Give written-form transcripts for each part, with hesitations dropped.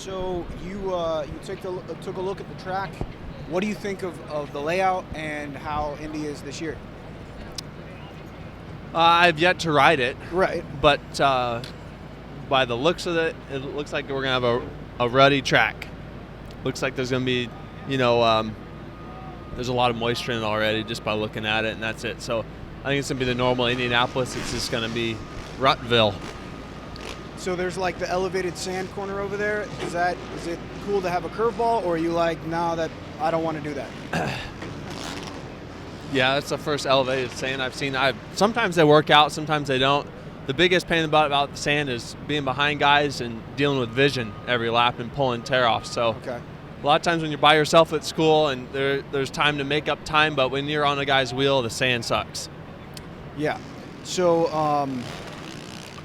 So you took a look at the track. What do you think of the layout and how Indy is this year? I've yet to ride it. Right. But by the looks of it, it looks like we're going to have a ruddy track. Looks like there's going to be, there's a lot of moisture in it already just by looking at it, and that's it. So I think it's going to be the normal Indianapolis. It's just going to be Rutville. So there's like the elevated sand corner over there. Is it cool to have a curveball, or are you like, no, that I don't want to do that? Yeah, that's the first elevated sand I've seen. Sometimes they work out, sometimes they don't. The biggest pain about the sand is being behind guys and dealing with vision every lap and pulling tear off. So okay. A lot of times when you're by yourself at school and there's time to make up time, but when you're on a guy's wheel, the sand sucks. Yeah. So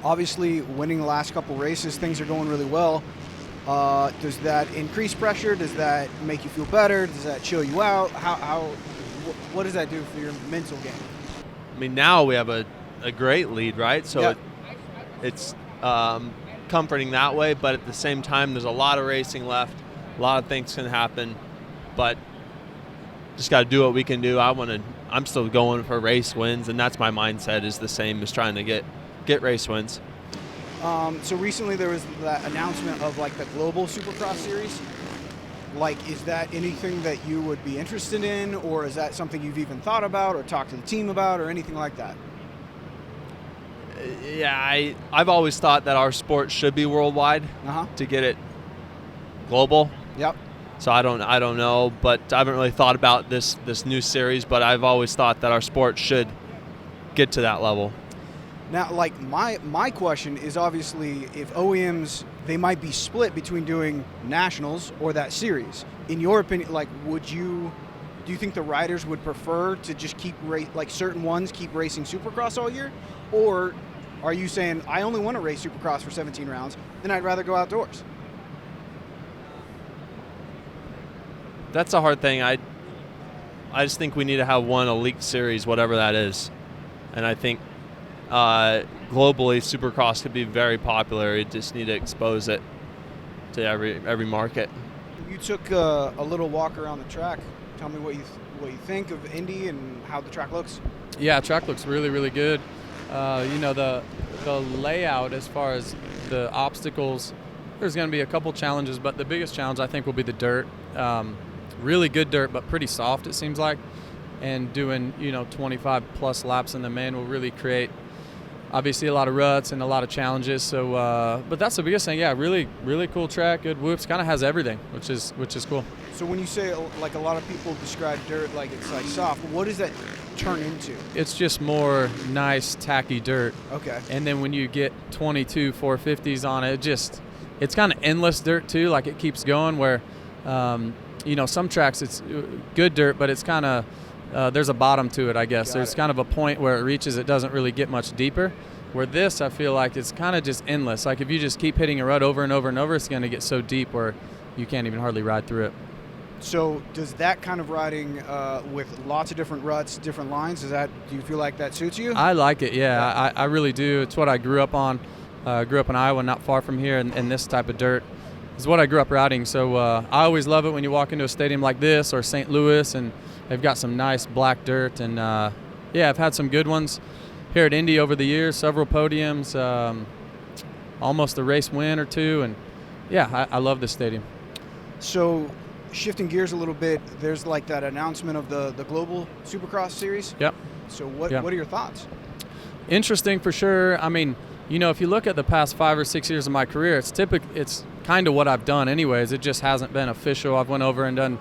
obviously winning the last couple races, things are going really well. Does that increase pressure? Does that make you feel better? Does that chill you out? What does that do for your mental game? I mean, now we have a great lead, right? So yeah. It's comforting that way, but at the same time, there's a lot of racing left. A lot of things can happen, but just got to do what we can do. I'm still going for race wins, and that's my mindset, is the same as trying to get race wins. So recently there was that announcement of like the global Supercross series. Like, is that anything that you would be interested in, or is that something you've even thought about or talked to the team about or anything like that? Yeah, I've always thought that our sport should be worldwide to get it global. Yep. So I don't know, but I haven't really thought about this new series, but I've always thought that our sport should get to that level. Now, like my question is obviously if OEMs, they might be split between doing nationals or that series. In your opinion, like, do you think the riders would prefer to just keep certain ones keep racing Supercross all year, or are you saying I only want to race Supercross for 17 rounds, then I'd rather go outdoors? That's a hard thing. I just think we need to have one elite series, whatever that is, and I think globally Supercross could be very popular. You just need to expose it to every market. You took a little walk around the track. Tell me what you think of Indy and how the track looks. Yeah, track looks really, really good. The layout as far as the obstacles, there's going to be a couple challenges, but the biggest challenge I think will be the dirt. Really good dirt, but pretty soft it seems like. And doing 25 plus laps in the main will really create obviously a lot of ruts and a lot of challenges. So, but that's the biggest thing. Yeah, really, really cool track. Good whoops. Kind of has everything, which is cool. So when you say, like, a lot of people describe dirt like it's like soft, what does that turn into? It's just more nice, tacky dirt. Okay. And then when you get 22 450s on it, it's kind of endless dirt too. Like, it keeps going. Where, some tracks it's good dirt, but it's kind of there's a bottom to it, I guess. There's kind of a point where it reaches, it doesn't really get much deeper. Where this, I feel like it's kind of just endless. Like, if you just keep hitting a rut over and over and over, it's going to get so deep where you can't even hardly ride through it. So does that kind of riding with lots of different ruts, different lines, do you feel like that suits you? I like it, yeah. I really do. It's what I grew up on. Grew up in Iowa, not far from here, and this type of dirt is what I grew up riding. So I always love it when you walk into a stadium like this or St. Louis, and they've got some nice black dirt. And, I've had some good ones here at Indy over the years, several podiums, almost a race win or two. And, I love this stadium. So shifting gears a little bit, there's like that announcement of the global Supercross series. Yep. So what are your thoughts? Interesting for sure. I mean, if you look at the past 5 or 6 years of my career, it's kind of what I've done anyways. It just hasn't been official. I've went over and done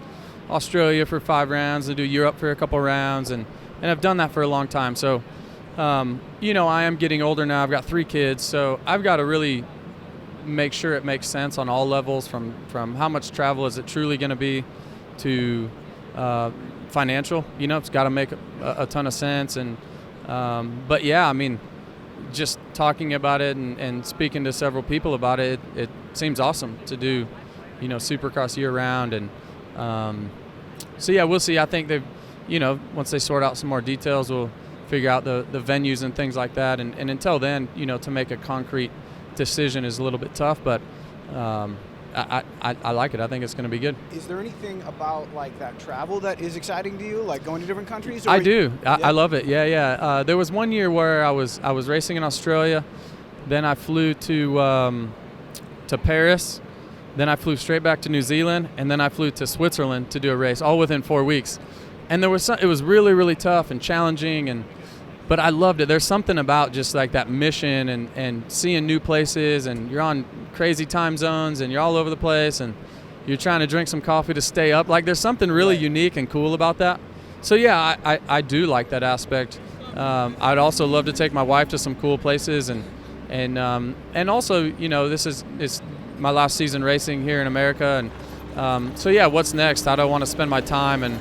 Australia for 5 rounds and do Europe for a couple rounds, and I've done that for a long time. So, I am getting older now. I've got 3 kids, so I've got to really make sure it makes sense on all levels, from how much travel is it truly going to be to financial. It's got to make a ton of sense. And but yeah, I mean, just talking about it and speaking to several people about it, it seems awesome to do, Supercross year round. And so yeah, we'll see. I think they've, once they sort out some more details, we'll figure out the venues and things like that. And until then, to make a concrete decision is a little bit tough, but I like it. I think it's going to be good. Is there anything about like that travel that is exciting to you, like going to different countries? I do. I love it. Yeah. There was one year where I was racing in Australia, then I flew to Paris, then I flew straight back to New Zealand, and then I flew to Switzerland to do a race, all within 4 weeks. And it was really, really tough and challenging, but I loved it. There's something about just like that mission and seeing new places, and you're on crazy time zones and you're all over the place and you're trying to drink some coffee to stay up. Like there's something really unique and cool about that. So yeah, I do like that aspect. I'd also love to take my wife to some cool places and also, you know, it's my last season racing here in America, and so yeah, what's next? How do I want to spend my time? And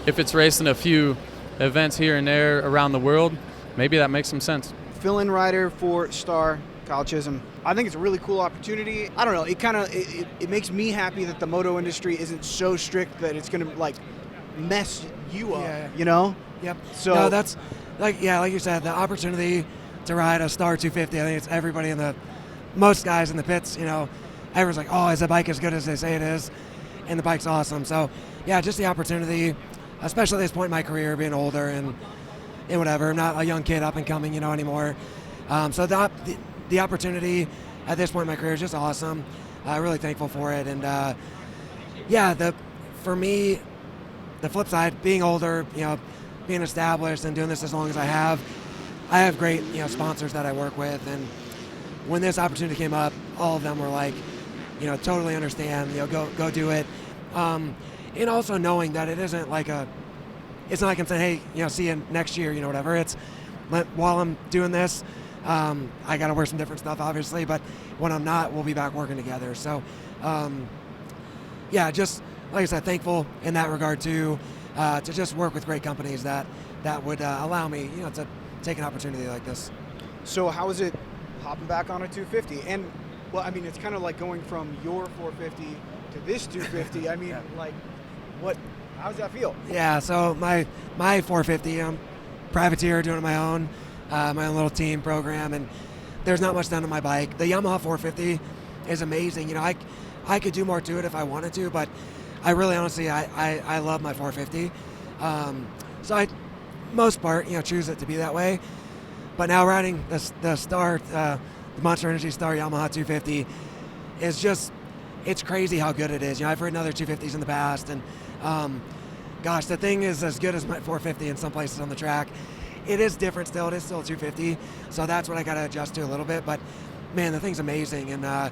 if it's racing a few events here and there around the world, maybe that makes some sense. Fill-in rider for Star, Kyle Chisholm. I think it's a really cool opportunity. I don't know. It makes me happy that the moto industry isn't so strict that it's going to like mess you up. Yeah. You know. Yep. So no, that's like you said, the opportunity to ride a Star 250. I think it's everybody most guys in the pits. You know, everyone's like, oh, is the bike as good as they say it is? And the bike's awesome. So yeah, just the opportunity, especially at this point in my career, being older and whatever. I'm not a young kid up and coming, you know, anymore. So the opportunity at this point in my career is just awesome. Really thankful for it. And for me, the flip side, being older, you know, being established and doing this as long as I have great, you know, sponsors that I work with. And when this opportunity came up, all of them were like, you know, totally understand, you know, go do it. And also knowing that it isn't like it's not like I'm saying, hey, you know, see you next year, you know, whatever. It's while I'm doing this, I got to wear some different stuff, obviously, but when I'm not, we'll be back working together. So, just like I said, thankful in that regard too, to just work with great companies that would allow me, you know, to take an opportunity like this. So how is it hopping back on a 250? And well, I mean, it's kind of like going from your 450 to this 250. I mean, like, how does that feel? Yeah, so my 450, I'm privateer, doing it on my own little team program, and there's not much done to my bike. The Yamaha 450 is amazing. You know, I could do more to it if I wanted to, but I really honestly, I love my 450. So I, most part, you know, choose it to be that way. But now riding the Star, the Monster Energy Star Yamaha 250 is just, it's crazy how good it is. You know, I've ridden other 250s in the past, and gosh, the thing is as good as my 450 in some places on the track. It is different still. It is still 250, so that's what I got to adjust to a little bit. But man, the thing's amazing, and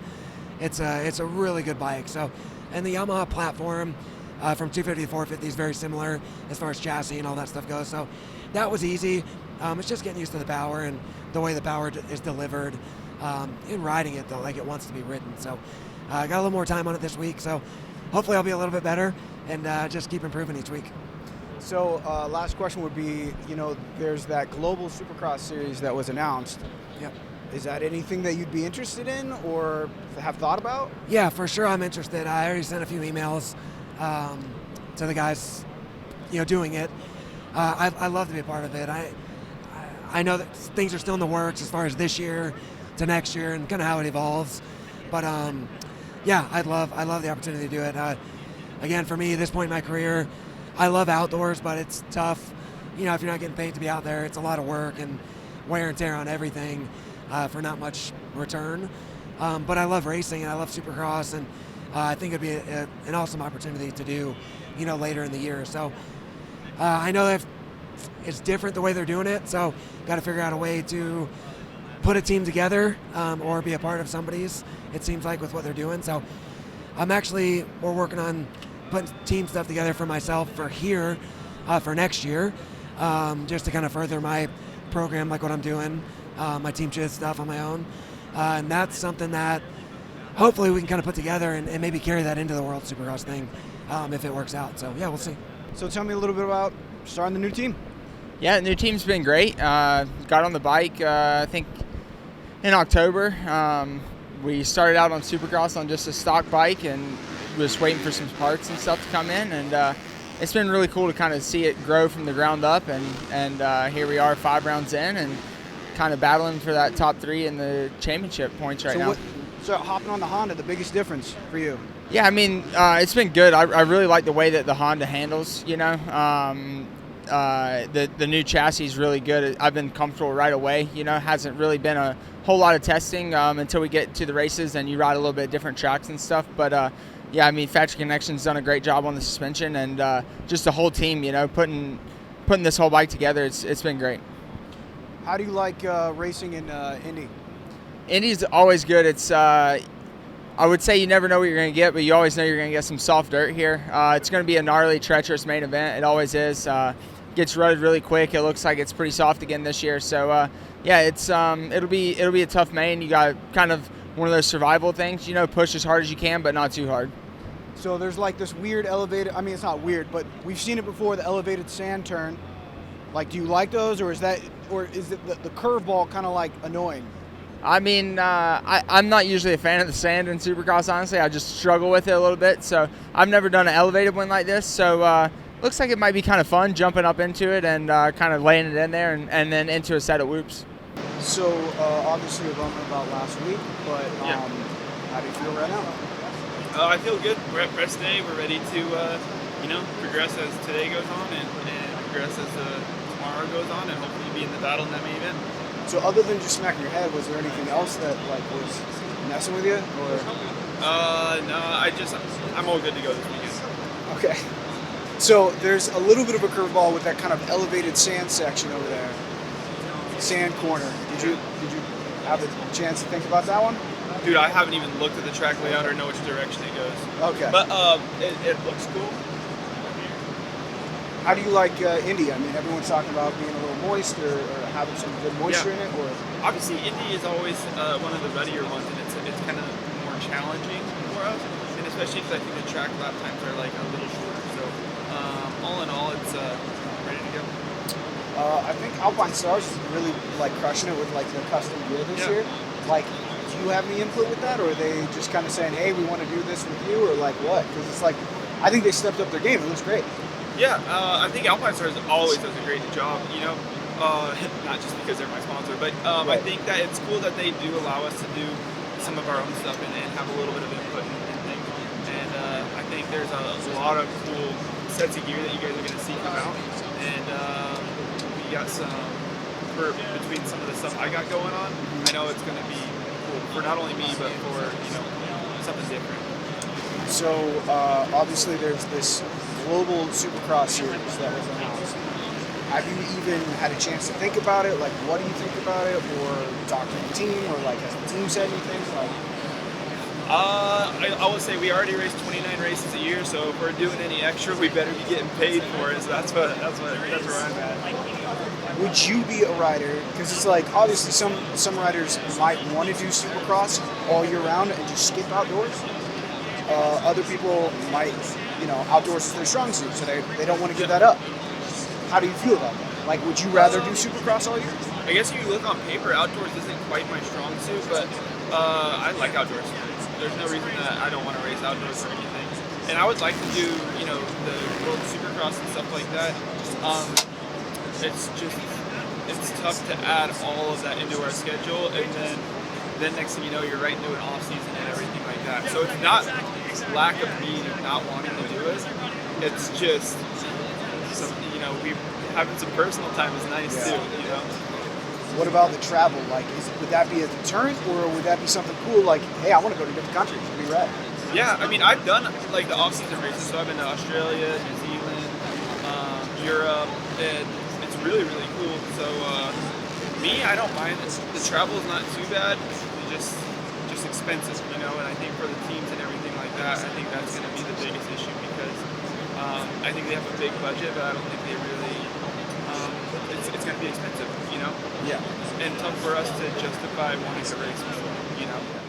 it's a really good bike. So, and the Yamaha platform from 250 to 450 is very similar as far as chassis and all that stuff goes. So that was easy. It's just getting used to the power and the way the power is delivered in riding it though, like it wants to be ridden. So I got a little more time on it this week, so hopefully I'll be a little bit better and just keep improving each week. So last question would be, you know, there's that global Supercross series that was announced. Yep. Is that anything that you'd be interested in or have thought about? Yeah, for sure I'm interested. I already sent a few emails to the guys, you know, doing it. I'd love to be a part of it. I know that things are still in the works as far as this year to next year and kind of how it evolves. But yeah, I'd love the opportunity to do it. Again, for me, at this point in my career, I love outdoors, but it's tough. You know, if you're not getting paid to be out there, it's a lot of work and wear and tear on everything for not much return. But I love racing and I love Supercross, and I think it'd be an awesome opportunity to do, you know, later in the year. So I know that it's different the way they're doing it, so got to figure out a way to put a team together or be a part of somebody's, it seems like, with what they're doing. So we're working on putting team stuff together for myself for here for next year, just to kind of further my program, like what I'm doing, my Team Chiz stuff on my own. And that's something that hopefully we can kind of put together and maybe carry that into the World Supercross thing if it works out. So yeah, we'll see. So tell me a little bit about starting the new team. Yeah, the new team's been great. Got on the bike, I think, in October. We started out on Supercross on just a stock bike and was waiting for some parts and stuff to come in. And it's been really cool to kind of see it grow from the ground up. And here we are 5 rounds in and kind of battling for that top 3 in the championship points right now. So hopping on the Honda, the biggest difference for you? Yeah, I mean, it's been good. I really like the way that the Honda handles, the new chassis is really good. I've been comfortable right away. Hasn't really been a whole lot of testing until we get to the races and you ride a little bit different tracks and stuff. But, yeah, I mean, Factory Connection's done a great job on the suspension and just the whole team, putting this whole bike together. It's been great. How do you like racing in Indy? Indy's always good. It's I would say you never know what you're going to get, but you always know you're going to get some soft dirt here. It's going to be a gnarly, treacherous main event. It always is. Gets rutted really quick. It looks like it's pretty soft again this year. So yeah, it'll be a tough main. You got kind of one of those survival things. Push as hard as you can, but not too hard. So there's like this weird elevated. I mean, it's not weird, but we've seen it before. The elevated sand turn. Like, do you like those, or is it the curveball kind of like annoying? I mean, I'm not usually a fan of the sand in Supercross, honestly. I just struggle with it a little bit. So I've never done an elevated one like this. So looks like it might be kind of fun jumping up into it and kind of laying it in there and then into a set of whoops. So obviously you're bumming about last week, but how do you feel right now? I feel good. We're at press day. We're ready to, progress as today goes on and progress as tomorrow goes on and hopefully be in the battle in that main event. So other than just smacking your head, was there anything else that was messing with you? Or? No, I'm all good to go this weekend. Okay. So there's a little bit of a curveball with that kind of elevated sand section over there. Sand corner. Did you have a chance to think about that one? Dude, I haven't even looked at the track layout or know which direction it goes. Okay. But it looks cool. How do you like Indy? I mean, everyone's talking about being a little moist or having some good moisture in it. Or obviously, Indy is always one of the ruddier ones, and it's kind of more challenging for us, and especially because I think the track lap times are like a little shorter. So all in all, it's ready to go. I think Alpine Stars is really like crushing it with like the custom gear this year. Like, do you have any input with that, or are they just kind of saying, "Hey, we want to do this with you," or like what? Because it's like, I think they stepped up their game. It looks great. Yeah, I think Alpine Stars always does a great job, not just because they're my sponsor, but Right. I think that it's cool that they do allow us to do some of our own stuff and have a little bit of input and things. And I think there's a lot of cool sets of gear that you guys are going to see come out. And we got some, between some of the stuff I got going on, I know it's going to be cool for not only me, but for, something different. So obviously there's this global Supercross series that was announced. Have you even had a chance to think about it? Like, what do you think about it, or talk to the team, or like has the team said anything? Like, I will say we already race 29 races a year, so if we're doing any extra, we better be getting paid for it. So that's where I'm at. would you be a rider? Because it's like obviously some riders might want to do Supercross all year round and just skip outdoors. Other people might, outdoors is their strong suit, so they don't want to give that up. How do you feel about that? Like, would you rather do Supercross all year? I guess if you look on paper, outdoors isn't quite my strong suit, but I like outdoors. There's no reason that I don't want to race outdoors or anything. And I would like to do, the World Supercross and stuff like that. It's tough to add all of that into our schedule, and then next thing you know, you're right into an off season and everything like that. So it's not lack of me not wanting to do it. It's just we having some personal time is nice too. What about the travel? Like, would that be a deterrent, or would that be something cool? Like, hey, I want to go to different countries. It'd be rad. Yeah, I mean, I've done like the off-season races, so I've been to Australia, New Zealand, Europe, and it's really, really cool. So me, I don't mind. The travel is not too bad. It's just expensive, and I think for the teams and everything like that, I think that's going to be the biggest issue because I think they have a big budget, but I don't think they really. It's going to be expensive, Yeah. and tough for us to justify wanting to race more,